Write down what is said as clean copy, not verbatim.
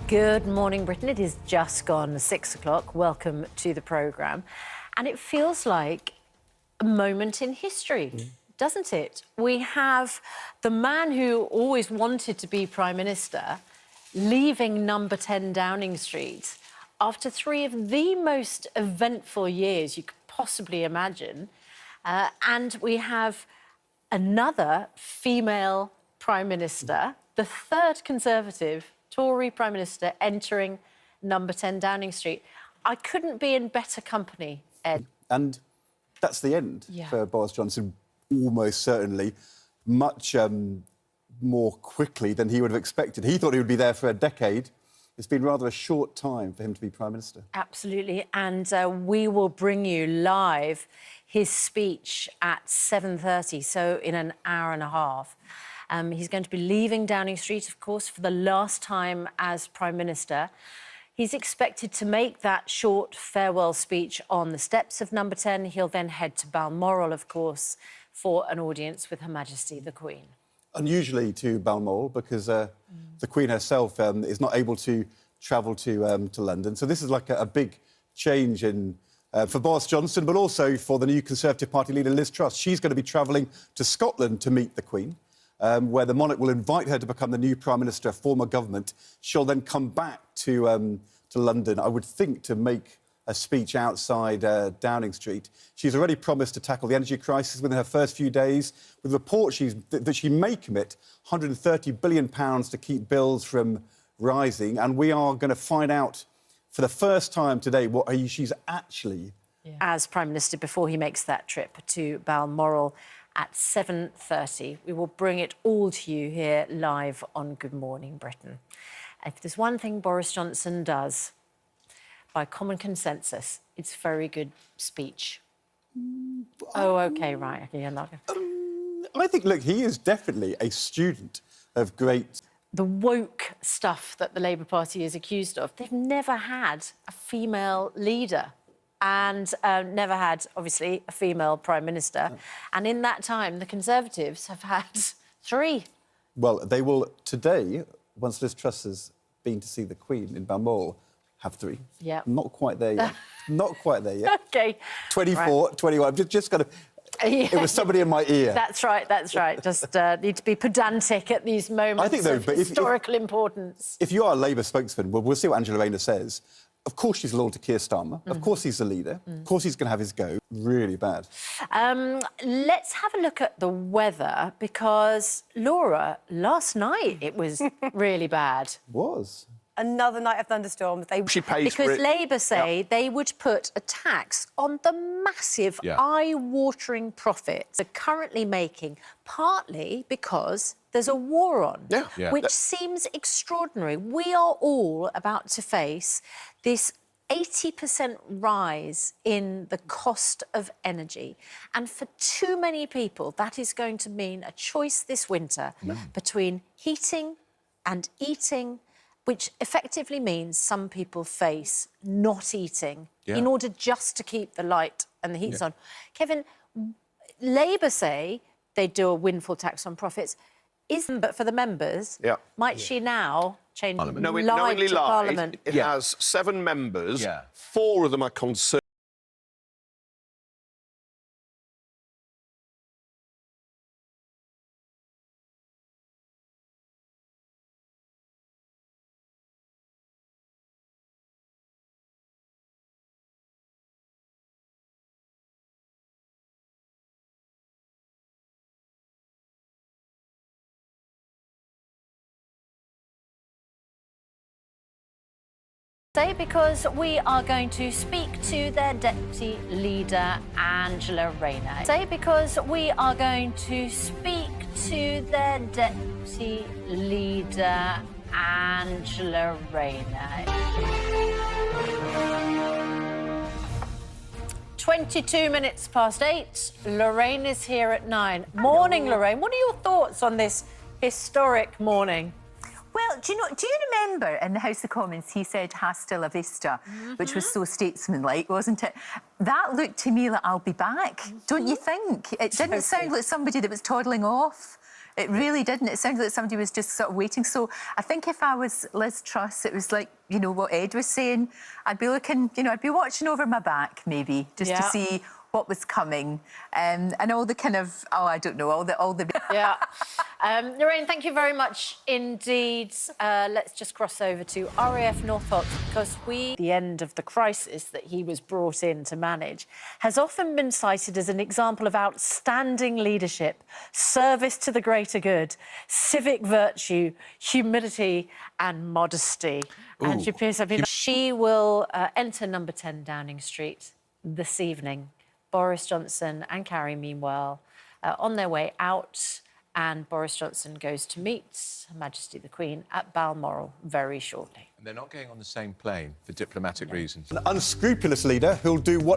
Good morning, Britain. It is just gone 6 o'clock. Welcome to the programme. And it feels like a moment in history, doesn't it? We have the man who always wanted to be Prime Minister leaving number 10 Downing Street after three of the most eventful years you could possibly imagine. And we have another female Prime Minister, the third Conservative Tory Prime Minister entering number 10 Downing Street. I couldn't be in better company, Ed. And that's the end for Boris Johnson, almost certainly, much more quickly than he would have expected. He thought he would be there for a decade. It's been rather a short time for him to be Prime Minister. Absolutely, and we will bring you live his speech at 7:30, so in an hour and a half. He's going to be leaving Downing Street, of course, for the last time as Prime Minister. He's expected to make that short farewell speech on the steps of number 10. He'll then head to Balmoral, of course, for an audience with Her Majesty the Queen. Unusually to Balmoral, because the Queen herself is not able to travel to London. So this is like a big change in for Boris Johnson, but also for the new Conservative Party leader, Liz Truss. She's going to be travelling to Scotland to meet the Queen. Where the monarch will invite her to become the new Prime Minister, form a government. She'll then come back to London, I would think, to make a speech outside Downing Street. She's already promised to tackle the energy crisis within her first few days, with reports that she may commit £130 billion to keep bills from rising. And we are going to find out for the first time today what she's actually... as Prime Minister before he makes that trip to Balmoral at 7:30. We will bring it all to you here live on Good Morning Britain. If there's one thing Boris Johnson does, by common consensus, it's very good speech. Oh, OK, right. Okay, you're not... I think, look, he is definitely a student of great... The woke stuff that the Labour Party is accused of, they've never had a female leader. And never had, obviously, a female Prime Minister. No. And in that time, the Conservatives have had three. Well, they will today, once Liz Truss has been to see the Queen in Balmoral, have three. Yeah. Not quite there yet. Not quite there yet. OK. 24, right. 21. I've just got to... It was somebody in my ear. That's right, that's right. Just need to be pedantic at these moments. I think, though, of historical importance. If you are a Labour spokesman, well, we'll see what Angela Rayner says. Of course she's loyal to Keir Starmer. Of course he's the leader. Of course he's going to have his go. Really bad. Let's have a look at the weather, because, Laura, last night it was really bad. Was? Another night of thunderstorms. Because Labour say they would put a tax on the massive, eye-watering profits they're currently making, partly because there's a war on, which seems extraordinary. We are all about to face this 80% rise in the cost of energy. And for too many people, that is going to mean a choice this winter between heating and eating, which effectively means some people face not eating in order just to keep the light and the heats on. Kevin, Labour say they'd do a windfall tax on profits. But for the members, might she now change Parliament? No, knowingly Parliament? It has 7 members. 4 of them are Conservative. Say because we are going to speak to their deputy leader, Angela Rayner. Say because we are going to speak to their deputy leader, Angela Rayner. 22 minutes past 8. Lorraine is here at 9. Morning, Lorraine. What are your thoughts on this historic morning? Well, do you remember in the House of Commons he said "Hasta la vista," which was so statesmanlike, wasn't it? That looked to me like "I'll be back." Don't you think? It didn't sound like somebody that was toddling off. It really didn't. It sounded like somebody was just sort of waiting. So I think if I was Liz Truss, it was like, you know, what Ed was saying. I'd be looking, you know, I'd be watching over my back maybe just to see what was coming, and all the kind of, I don't know, all the. Yeah. Lorraine, thank you very much indeed. Let's just cross over to RAF Norfolk, because the end of the crisis that he was brought in to manage has often been cited as an example of outstanding leadership, service to the greater good, civic virtue, humility and modesty. And she will enter number 10 Downing Street this evening. Boris Johnson and Carrie, meanwhile, on their way out, and Boris Johnson goes to meet Her Majesty the Queen at Balmoral very shortly. And they're not going on the same plane for diplomatic reasons. An unscrupulous leader who'll do what